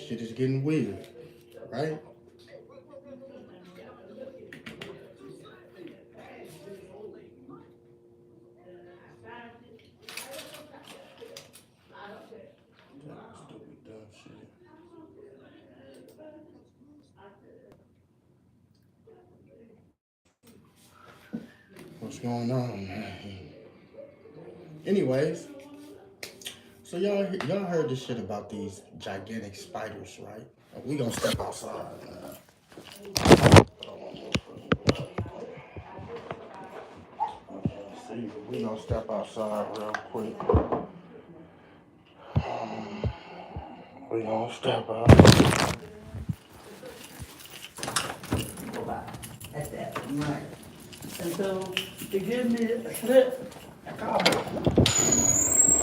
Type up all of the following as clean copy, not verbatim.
Shit is getting weird, right? Stupid dumb shit. What's going on, man? Anyways, so y'all heard this shit about these gigantic spiders, right? We gonna step outside. See, we gonna step outside real quick. We gonna step out. At that night. And so they give me a slip, a copy.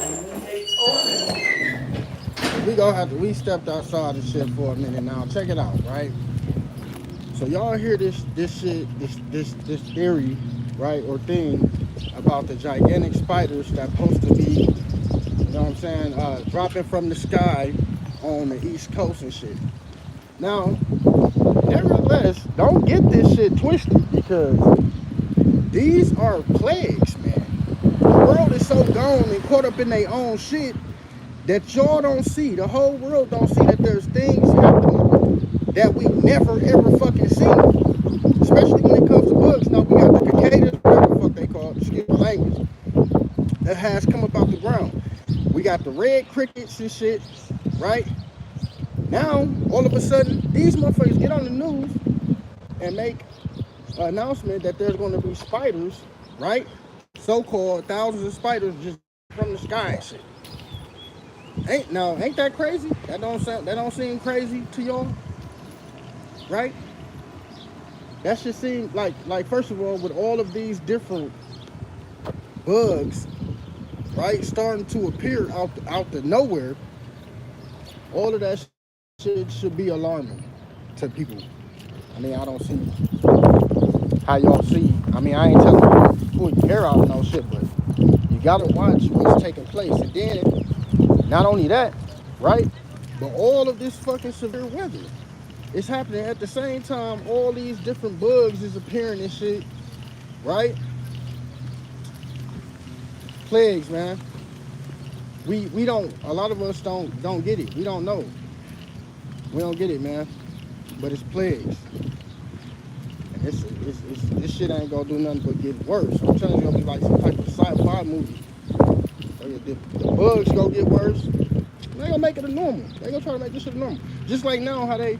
And when they ordered it, We stepped outside and shit for a minute now. Check it out, right? So y'all hear this shit, this theory, right, or thing about the gigantic spiders that supposed to be, you know what I'm saying, dropping from the sky on the East Coast and shit. Now, nevertheless, don't get this shit twisted because these are plagues, man. The world is so gone and caught up in their own shit that y'all don't see. The whole world don't see that there's things happening that we never ever fucking seen. Especially when it comes to bugs. Now we got the cicadas, whatever the fuck they call it, excuse my language, that has come up out the ground. We got the red crickets and shit, right? Now, all of a sudden, these motherfuckers get on the news and make an announcement that there's going to be spiders, right? So-called thousands of spiders just from the sky and shit. Ain't that crazy? That don't seem crazy to y'all, right? That should seem like first of all, with all of these different bugs, right, starting to appear out the nowhere, all of that shit should be alarming to people. I mean, I don't see how y'all see. I mean, I ain't telling you to pull your hair out and no shit, but you gotta watch what's taking place. And then, not only that, right, but all of this fucking severe weather. It's happening at the same time. All these different bugs is appearing and shit, right? Plagues, man. We don't. A lot of us don't get it. We don't know. We don't get it, man. But it's plagues. And this shit ain't gonna do nothing but get worse. I'm telling you, it's gonna be like some type of sci-fi movie. So the bugs gonna get worse. They gonna make it a normal. They gonna try to make this shit a normal. Just like now, how they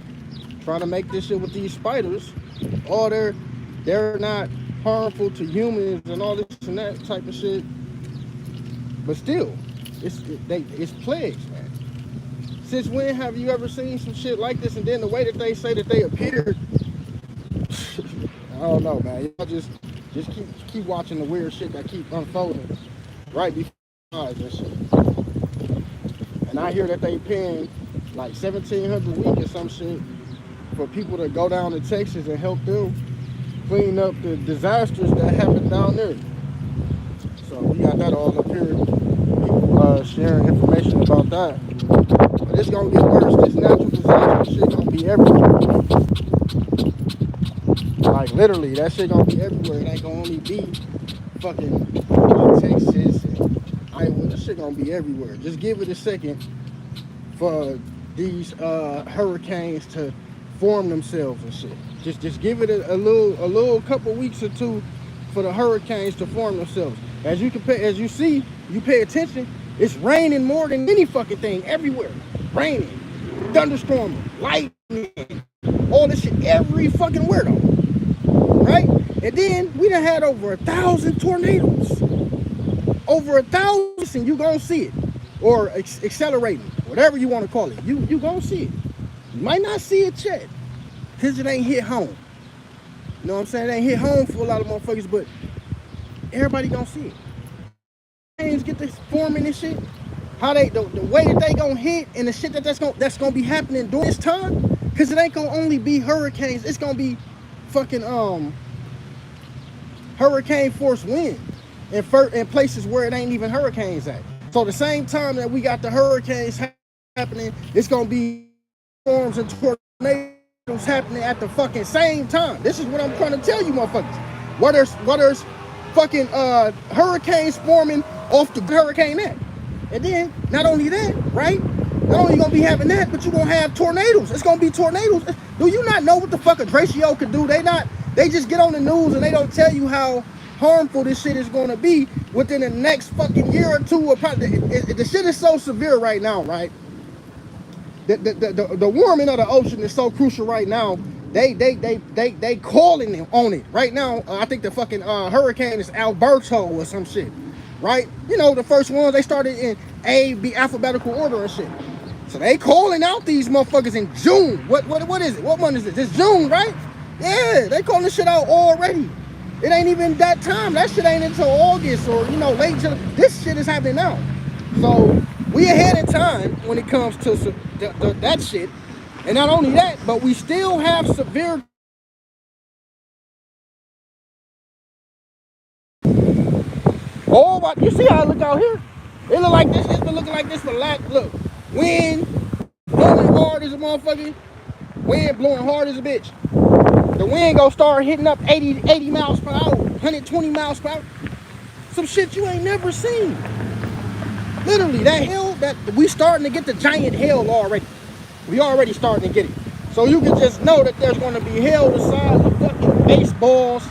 trying to make this shit with these spiders. All they're not harmful to humans and all this and that type of shit. But still, it's plagues, man. Since when have you ever seen some shit like this? And then the way that they say that they appeared, I don't know, man. Y'all just keep watching the weird shit that keep unfolding right before your eyes and shit. And I hear that they paying like $1,700 a week or some shit for people to go down to Texas and help them clean up the disasters that happened down there. So we got that all up here. People sharing information about that. But it's gonna get worse. This natural disaster shit gonna be everywhere. Like literally, that shit gonna be everywhere. It ain't gonna only be fucking Texas and Iowa. This shit gonna be everywhere. Just give it a second for these hurricanes to form themselves and shit. Just give it a little couple weeks or two for the hurricanes to form themselves. As you see, you pay attention. It's raining more than any fucking thing everywhere. Raining, thunderstorming, lightning, all this shit every fucking where though, right? And then we done had over 1,000 tornadoes. Over 1,000, and you gonna see it, or accelerating, whatever you want to call it. You gonna see it. You might not see it yet, cause it ain't hit home. You know what I'm saying? It ain't hit home for a lot of motherfuckers, but everybody gonna see it. Things get this forming and shit. How the way that they gonna hit and the shit that's gonna be happening during this time, cause it ain't gonna only be hurricanes. It's gonna be fucking hurricane force wind in places where it ain't even hurricanes at. So the same time that we got the hurricanes happening, it's gonna be storms and tornadoes happening at the fucking same time. This is what I'm trying to tell you, motherfuckers. What there's fucking hurricanes forming off the hurricane net. And then, not only that, right? Not only gonna be having that, but you're gonna have tornadoes. It's gonna be tornadoes. Do you not know what the fuck a Dracio could do? They just get on the news and they don't tell you how harmful this shit is gonna be within the next fucking year or two. Or probably, the shit is so severe right now, right? The warming of the ocean is so crucial right now. They calling on it right now. I think the fucking hurricane is Alberto or some shit, right? You know, the first ones they started in A, B alphabetical order and shit. So they calling out these motherfuckers in June. What is it? What month is it? It's June, right? Yeah, they calling this shit out already. It ain't even that time. That shit ain't until August or, you know, late July. This shit is happening now. So we ahead in time when it comes to that shit. And not only that, but we still have severe. Oh, you see how I look out here? It look like this. It's been looking like this for look. Wind blowing hard as a motherfucker. Wind blowing hard as a bitch. The wind gonna start hitting up 80 miles per hour, 120 miles per hour. Some shit you ain't never seen. Literally, that hail, that we starting to get the giant hail already. We already starting to get it. So you can just know that there's gonna be hail the size of fucking baseballs,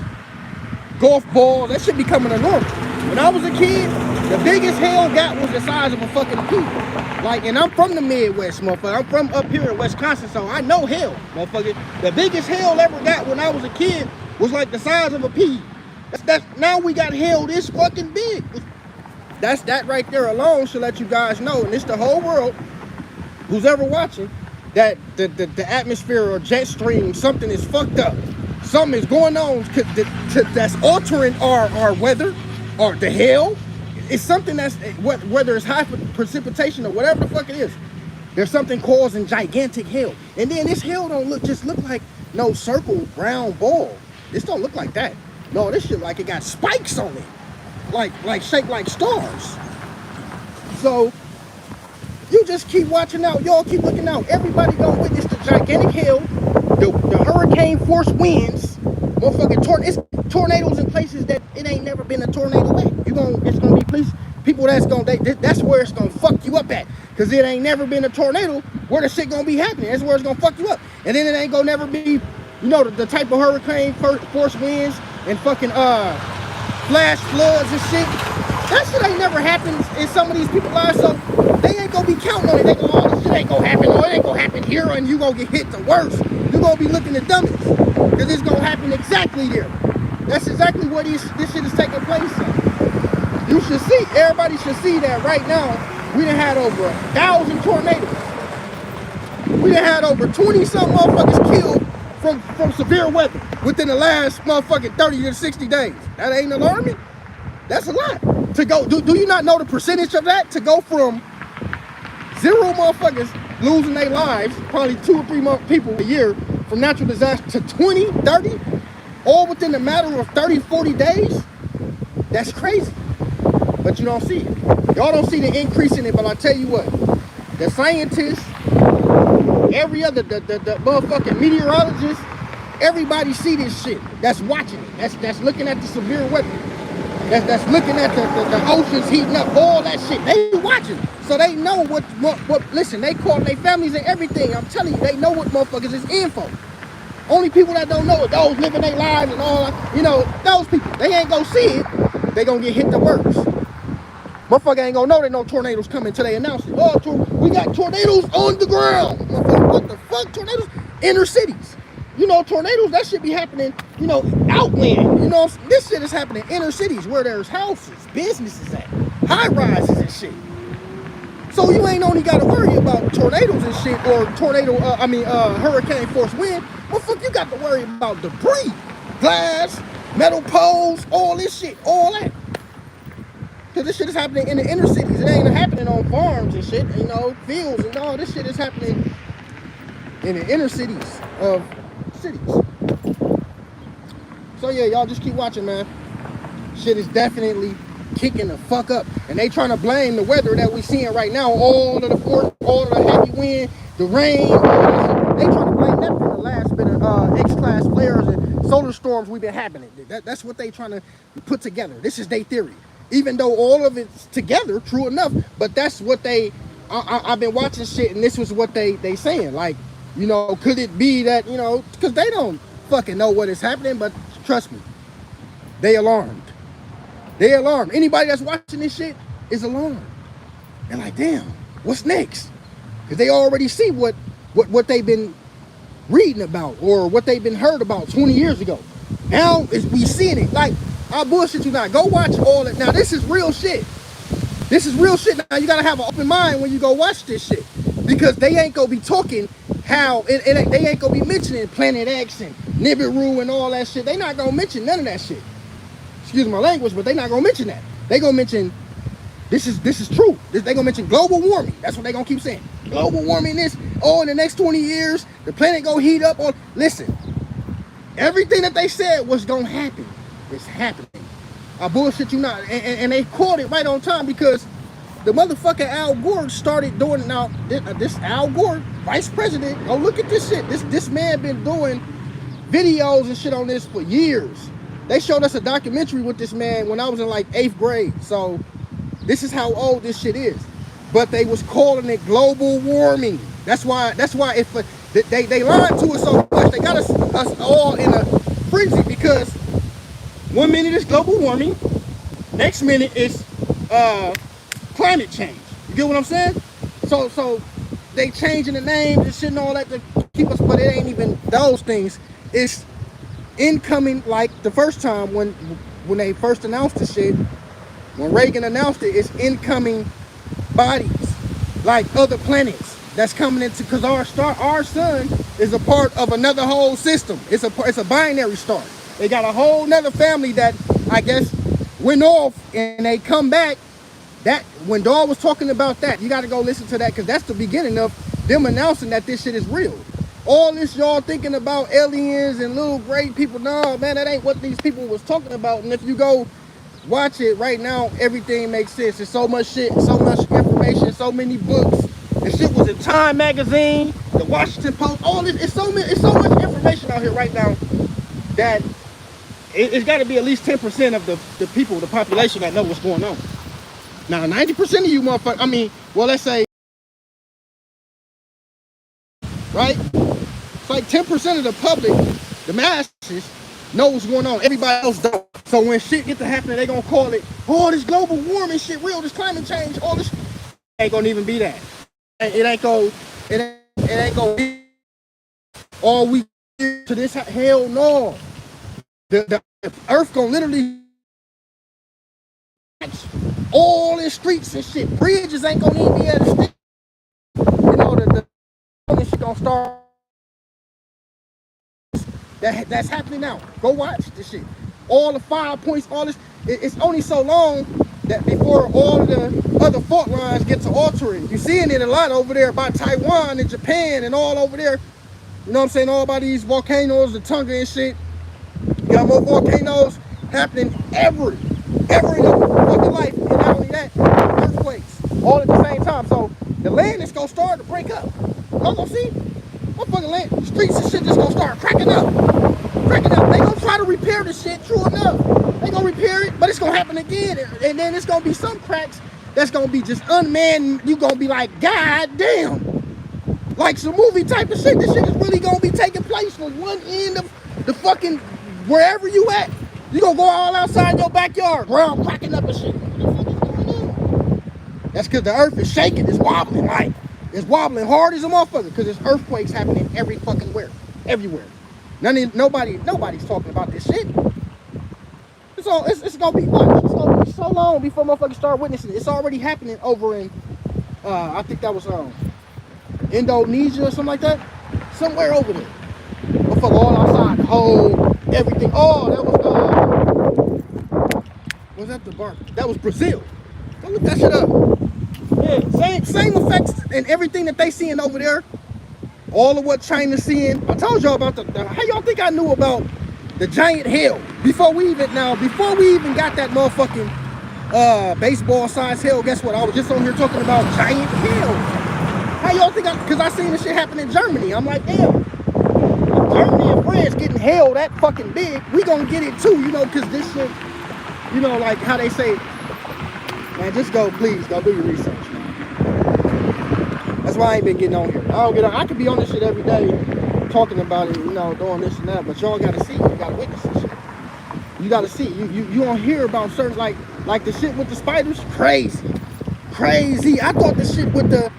golf balls. That shit be coming to normal. When I was a kid, the biggest hail got was the size of a fucking pea. Like, and I'm from the Midwest, motherfucker. I'm from up here in Wisconsin, so I know hail, motherfucker. The biggest hail ever got when I was a kid was like the size of a pea. That's now we got hail this fucking big. That right there alone should let you guys know, and it's the whole world who's ever watching, that the atmosphere or jet stream, something is fucked up. Something is going on that's altering our weather or the hail. It's something that's, whether it's high precipitation or whatever the fuck it is, there's something causing gigantic hail. And then this hail don't look like no circle round ball. This don't look like that. No, this shit like it got spikes on it. Like shaped like stars. So you just keep watching out. Y'all keep looking out. Everybody gonna witness the gigantic hail, the hurricane force winds, motherfucking tornadoes in places that it ain't never been a tornado at. It's gonna be people that's where it's gonna fuck you up at. Cause it ain't never been a tornado where the shit gonna be happening. That's where it's gonna fuck you up. And then it ain't gonna never be, you know, the type of hurricane force winds and fucking flash floods and shit. That shit ain't never happened in some of these people's lives, so they ain't gonna be counting on it. They go, oh, this shit ain't gonna happen, or it ain't gonna happen here, and you gonna get hit the worst. You gonna be looking at dummies, because it's gonna happen exactly there. That's exactly where this shit is taking place at. You should see, everybody should see that right now, we done had over 1,000 tornadoes. We done had over 20-something motherfuckers killed from severe weather within the last motherfucking 30 to 60 days. That ain't alarming? That's a lot. To go, do you not know the percentage of that? To go from 0 motherfuckers losing their lives, probably 2 or 3 people a year from natural disaster, to 20, 30, all within a matter of 30, 40 days? That's crazy. But you don't see it. Y'all don't see the increase in it, but I tell you what, the scientists, every other, the motherfucking meteorologists, everybody see this shit. That's watching it. That's looking at the severe weather. That's looking at the oceans heating up, all that shit. They watching. So they know what listen, they call their families and everything. I'm telling you, they know what motherfuckers is in for. Only people that don't know it, those living their lives and all, you know, those people, they ain't gonna see it. They gonna get hit the worst. Motherfucker ain't gonna know that no tornadoes coming until they announce it. Oh, we got tornadoes on the ground. Motherfucker, what the fuck? Tornadoes? Inner cities. You know, tornadoes, that shit be happening, you know, outland. You know, this shit is happening in inner cities where there's houses, businesses at, high rises and shit. So you ain't only got to worry about tornadoes and shit, or hurricane force wind. Motherfucker, you got to worry about debris, glass, metal poles, all this shit, all that. Because this shit is happening in the inner cities. It ain't happening on farms and shit, you know, fields and all. This shit is happening in the inner cities of cities. So yeah, y'all just keep watching, man. Shit is definitely kicking the fuck up. And they trying to blame the weather that we seeing right now. All of the heavy wind, the rain. They trying to blame that for the last bit of X-class flares and solar storms we've been having. That's what they trying to put together. This is their theory. Even though all of it's together, true enough, but that's what they, I've been watching shit and this was what they saying. Like, you know, could it be that, you know, because they don't fucking know what is happening, but trust me, they alarmed. They alarmed. Anybody that's watching this shit is alarmed. They're like, damn, what's next? Because they already see what they've been reading about or what they've been heard about 20 years ago. Now we seeing it. Like, I bullshit you not. Go watch all it. Now this is real shit. This is real shit. Now you gotta have an open mind when you go watch this shit, because they ain't gonna be talking how they ain't gonna be mentioning Planet X and Nibiru and all that shit. They not gonna mention none of that shit. Excuse my language, but they not gonna mention that. They gonna mention this is true. They gonna mention global warming. That's what they gonna keep saying. Global warming. This. Oh, in the next 20 years, the planet gonna heat up. Or listen, everything that they said was gonna happen. It's happening. I bullshit you not. And they caught it right on time, because the motherfucker Al Gore started doing. Now this Al Gore, vice president, go look at this shit. This man been doing videos and shit on this for years. They showed us a documentary with this man when I was in like 8th grade. So this is how old this shit is. But they was calling it global warming. That's why if they lied to us so much, they got us all in a frenzy, because 1 minute is global warming, next minute is climate change. You get what I'm saying? So they changing the names and shit and all that to keep us, but it ain't even those things. It's incoming, like the first time when they first announced the shit, when Reagan announced it, it's incoming bodies like other planets that's coming into, because our sun is a part of another whole system. It's a binary star. They got a whole nother family that I guess went off and they come back. That when Dawn was talking about that, you got to go listen to that, because that's the beginning of them announcing that this shit is real. All this y'all thinking about aliens and little gray people, no man, that ain't what these people was talking about. And if you go watch it right now, everything makes sense. There's so much shit, so much information, so many books. The shit was in Time magazine, the Washington Post, all this. It's so much information out here right now that it's got to be at least 10% of the people, the population, that know what's going on. Now 90% of you motherfuckers, I mean, well, let's say, right? It's like 10% of the public, the masses, know what's going on. Everybody else don't. So when shit get to happening, they gonna call it, oh, this global warming shit real, this climate change, all this ain't gonna even be that. It ain't gonna be all we to this. Hell no. The earth gonna literally all the streets and shit. Bridges ain't gonna even be able to stick. You know, the shit gonna start. That's happening now. Go watch this shit. All the 5 points, all this. It's only so long that before all of the other fault lines get to altering. You're seeing it a lot over there by Taiwan and Japan and all over there. You know what I'm saying? All by these volcanoes, the Tonga and shit. You got more volcanoes happening ever in the fucking life. And not only that, earthquakes all at the same time. So the land is gonna start to break up. Y'all gonna see? Motherfucking land, streets and shit just gonna start cracking up. They gonna try to repair the shit, true enough. They gonna repair it, but it's gonna happen again. And then it's gonna be some cracks that's gonna be just unmanned. You gonna be like, God damn. Like some movie type of shit. This shit is really gonna be taking place from one end of the fucking, wherever you at. You gonna go all outside your backyard, ground cracking up and shit. What the fuck is going on? That's because the earth is shaking, it's wobbling, like. It's wobbling hard as a motherfucker, because there's earthquakes happening every fucking where. Everywhere. Nobody's talking about this shit. It's gonna be what? It's gonna be so long before motherfuckers start witnessing it. It's already happening over in I think that was Indonesia or something like that. Somewhere over there. Motherfucker all outside, the whole everything. Oh, that was that the bar? That was Brazil. Go look that shit up. Yeah, same effects and everything that they seeing over there. All of what China's seeing. I told y'all about how y'all think I knew about the giant hail before we even got that motherfucking baseball size hail. Guess what? I was just on here talking about giant hail. How Why y'all think? Because I seen this shit happen in Germany. I'm like, damn. Germany and France getting hell that fucking big. We gonna get it too, you know, because this shit, you know, like how they say, man, just go, please, go do your research, man. That's why I ain't been getting on here. I don't get on. I could be on this shit every day, talking about it, you know, doing this and that, but y'all gotta see, you gotta witness this shit. You gotta see. You don't hear about certain like the shit with the spiders. Crazy. I thought the shit with the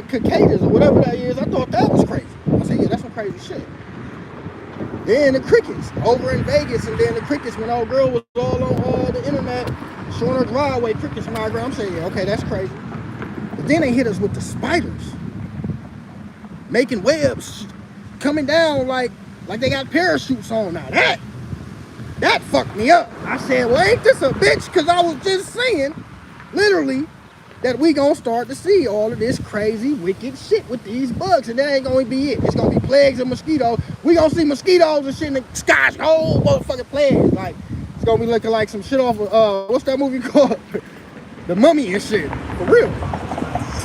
cicadas or whatever that is, I thought that was crazy. I said, yeah, that's some crazy shit. Then the crickets over in Vegas, and then the crickets when old girl was all on the internet showing her driveway crickets from our ground. I'm saying, yeah, okay, that's crazy. But then they hit us with the spiders, making webs, coming down like they got parachutes on. Now that fucked me up. I said, well, ain't this a bitch? Because I was just saying, literally, that we gonna start to see all of this crazy, wicked shit with these bugs, and that ain't gonna be it. It's gonna be plagues of mosquitoes. We gonna see mosquitoes and shit in the sky, whole motherfucking plagues. Like, it's gonna be looking like some shit off of, what's that movie called? The Mummy and shit. For real.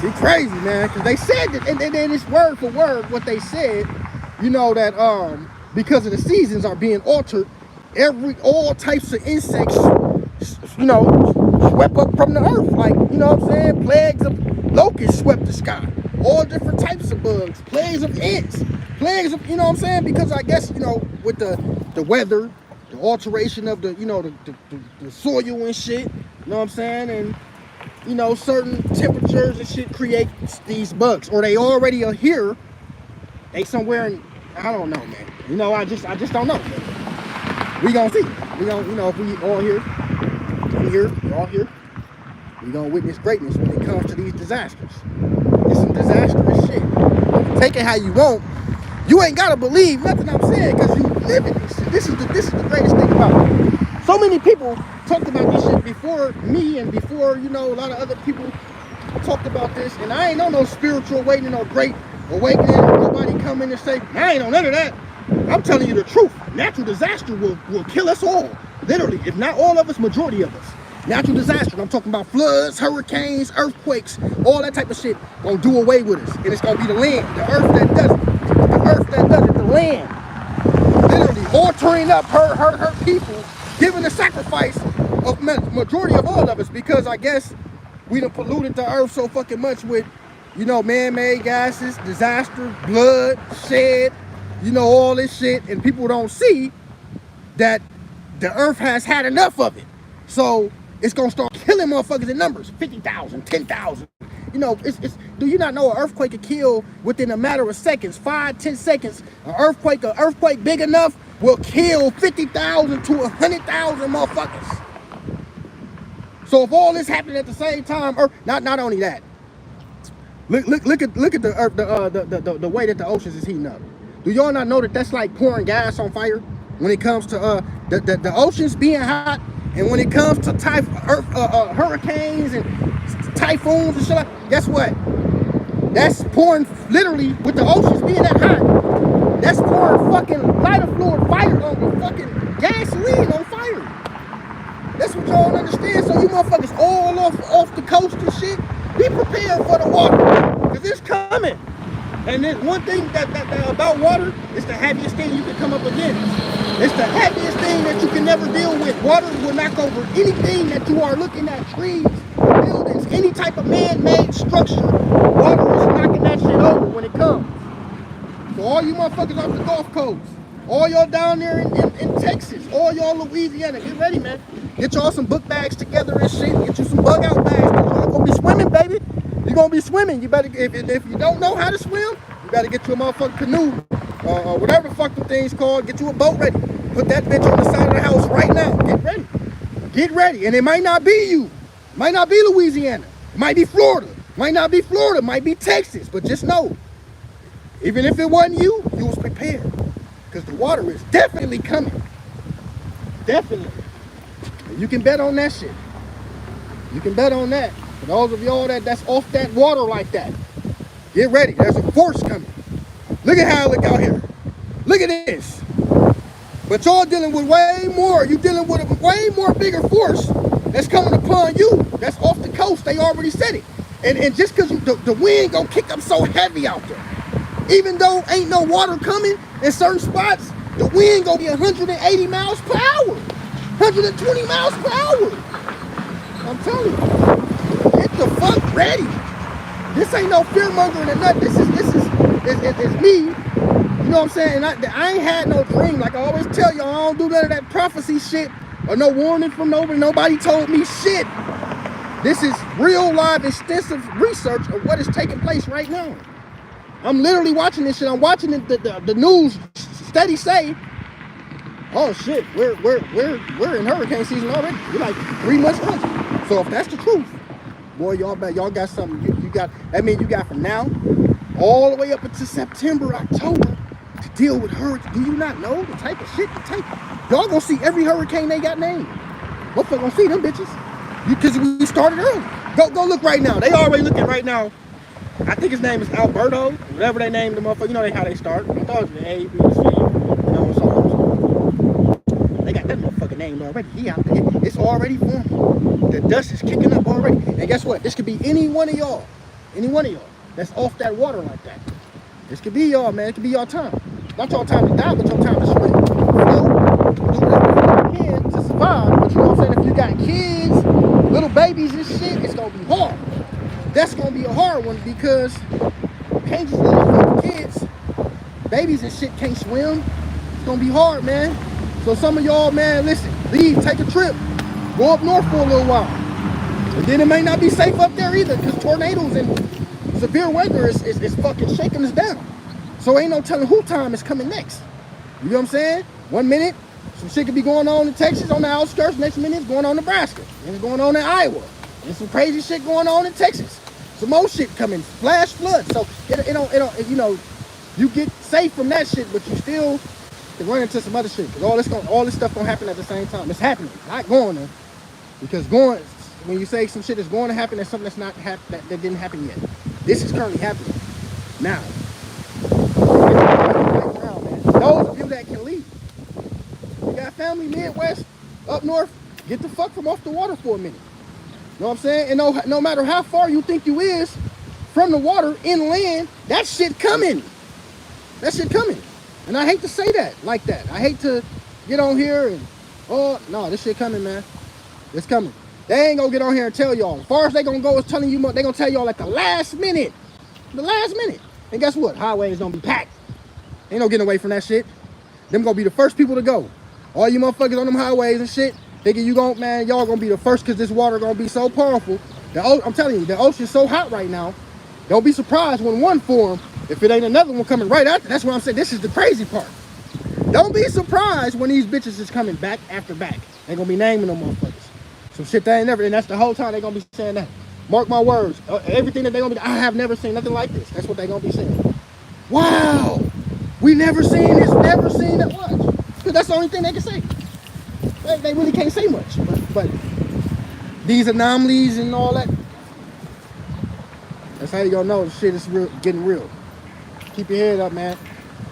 Be crazy, man, because they said that, and then it's word for word what they said, you know, that because of the seasons are being altered, all types of insects, you know, swept up from the earth, like, you know what I'm saying? Plagues of locusts swept the sky. All different types of bugs, plagues of ants, plagues of, you know what I'm saying? Because I guess, you know, with the weather, the alteration of the, you know, the soil and shit, you know what I'm saying? And, you know, certain temperatures and shit create these bugs, or they already are here. They somewhere in, I don't know, man. You know, I just don't know. We gonna see. We gonna, you know, if we all here, we're all here, we gonna witness greatness when it comes to these disasters. It's some disastrous shit. Take it how you want. You ain't gotta believe nothing I'm saying, because you live in this shit. This is the greatest thing about it. So many people talked about this shit before me, and before, you know, a lot of other people talked about this, and I ain't on no spiritual awakening or great awakening. Nobody come in and say, I ain't on none of that. I'm telling you the truth. Natural disaster will kill us all. Literally, if not all of us, majority of us. Natural disaster. I'm talking about floods, hurricanes, earthquakes, all that type of shit gonna do away with us. And it's gonna be the land, the earth that does it. The earth that does it, the land. Literally altering up her people, giving the sacrifice of majority of all of us, because I guess we done polluted the earth so fucking much with, you know, man-made gases, disaster, blood, shed, you know, all this shit, and people don't see that the earth has had enough of it. So it's gonna start killing motherfuckers in numbers, 50,000, 10,000. You know, do you not know an earthquake could kill within a matter of seconds, 5-10 seconds? An earthquake big enough will kill 50,000 to 100,000 motherfuckers. So if all this happened at the same time, not only that, look at the earth, the way that the oceans is heating up. Do y'all not know that that's like pouring gas on fire when it comes to the oceans being hot, and when it comes to hurricanes and typhoons and shit like, guess what? That's pouring, literally, with the oceans being that hot, that's pouring fucking lighter fluid fire on the fucking gasoline on fire. That's what y'all don't understand. So you motherfuckers all off the coast and shit, be prepared for the water, because it's coming. And there's one thing that about water, it's the heaviest thing you can come up against. It's the heaviest thing that you can never deal with. Water will knock over anything that you are looking at, trees, buildings, any type of man-made structure. Water is knocking that shit over when it comes. So all you motherfuckers off the Gulf Coast, all y'all down there in Texas, all y'all Louisiana, get ready, man. Get y'all some book bags together and shit. Get you some bug out bags. Y'all gonna be swimming, baby. You're gonna be swimming. You better, if you don't know how to swim, you better get you a motherfucking canoe, or whatever the fuck the thing's called. Get you a boat ready. Put that bitch on the side of the house right now. Get ready. Get ready. And it might not be you. It might not be Louisiana. It might be Florida. It might not be Florida. It might be Texas. But just know, even if it wasn't you, you was prepared. Because the water is definitely coming. Definitely. And you can bet on that shit. You can bet on that. For those of y'all that's off that water like that, get ready. There's a force coming. Look at how it look out here. Look at this. But y'all dealing with way more. You dealing with a way more bigger force that's coming upon you. That's off the coast. They already said it. And just because the wind gonna kick up so heavy out there, even though ain't no water coming in certain spots, the wind gonna be 180 miles per hour, 120 miles per hour. I'm telling you, get the fuck ready. This ain't no fear mongering or nothing. This is me. You know what I'm saying? And I ain't had no dream. Like I always tell y'all, I don't do none of that prophecy shit or no warning from nobody. Nobody told me shit. This is real live extensive research of what is taking place right now. I'm literally watching this shit. I'm watching the news steady say, oh shit, we're in hurricane season already. We're like 3 months country. So if that's the truth, boy, y'all got something. You got, that means you got from now all the way up until September, October to deal with hurricanes. Do you not know the type of shit to take? Y'all gonna see every hurricane they got named. Motherfucker gonna see them bitches. Because we started early. Go look right now. They already looking right now. I think his name is Alberto, whatever they named the motherfucker. You know how they start. I thought it was the A, B, C. You know, so they got that motherfucker named already. He out there. It's already formed. The dust is kicking up already. And guess what? This could be any one of y'all. Any one of y'all that's off that water like that. This could be y'all, man. It could be your time. Not your time to die, but your time to swim. So, do whatever you can to survive. But you know what I'm saying? If you got kids, little babies and shit, it's gonna be hard. That's gonna be a hard one because you can't just leave little kids. Babies and shit can't swim. It's gonna be hard, man. So some of y'all, man, listen, leave, take a trip, go up north for a little while. And then it may not be safe up there either because tornadoes and severe weather is fucking shaking us down. So ain't no telling who time is coming next. You know what I'm saying? 1 minute, some shit could be going on in Texas on the outskirts. Next minute, it's going on in Nebraska. And it's going on in Iowa. And some crazy shit going on in Texas. Some more shit coming, flash flood. So it don't, you know, you get safe from that shit, but you still can run into some other shit. Because all this stuff gonna happen at the same time. It's happening, not going there. Because when you say some shit is going to happen, that's something that's not that didn't happen yet. This is currently happening now. Those of you that can leave, you got family Midwest, up north, get the fuck from off the water for a minute. You know what I'm saying? And no matter how far you think you is from the water inland, that shit coming. That shit coming. And I hate to say that like that. I hate to get on here and, oh, no, this shit coming, man. It's coming. They ain't gonna get on here and tell y'all. As far as they gonna go is telling you, they gonna tell y'all at the last minute. The last minute. And guess what? Highways gonna be packed. Ain't no getting away from that shit. Them gonna be the first people to go. All you motherfuckers on them highways and shit, thinking y'all gonna be the first because this water gonna be so powerful. I'm telling you, the ocean's so hot right now. Don't be surprised when one form, if it ain't another one coming right after. That's what I'm saying. This is the crazy part. Don't be surprised when these bitches is coming back after back. They gonna be naming them motherfuckers. Some shit they ain't never, and that's the whole time they gonna be saying that. Mark my words. Everything that they gonna be, I have never seen nothing like this. That's what they gonna be saying. Wow. We never seen this, never seen that. Watch. Because that's the only thing they can say. They really can't say much. But these anomalies and all that, that's how you gonna know the shit is real, getting real. Keep your head up, man.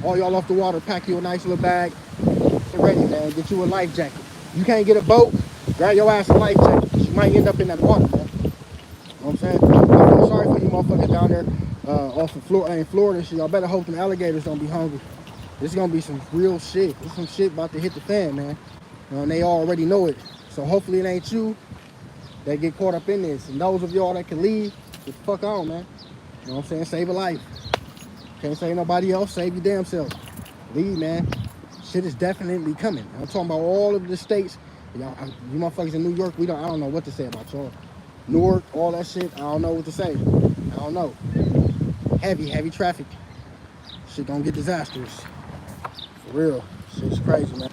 All y'all off the water, pack you a nice little bag. Get ready, man. Get you a life jacket. You can't get a boat, grab your ass a life jacket. You might end up in that water, man. You know what I'm saying? I'm sorry for you motherfuckers down there off of Florida and shit. Y'all better hope them alligators don't be hungry. This is gonna be some real shit. There's some shit about to hit the fan, man. You know, and they already know it. So hopefully it ain't you that get caught up in this. And those of y'all that can leave, get the fuck on, man. You know what I'm saying? Save a life. Can't save nobody else. Save your damn self. Leave, man. Shit is definitely coming. I'm talking about all of the states. Y'all, you motherfuckers in New York, I don't know what to say about y'all. Newark, all that shit, I don't know what to say. I don't know. Heavy traffic. Shit gonna get disastrous. For real. Shit's crazy, man.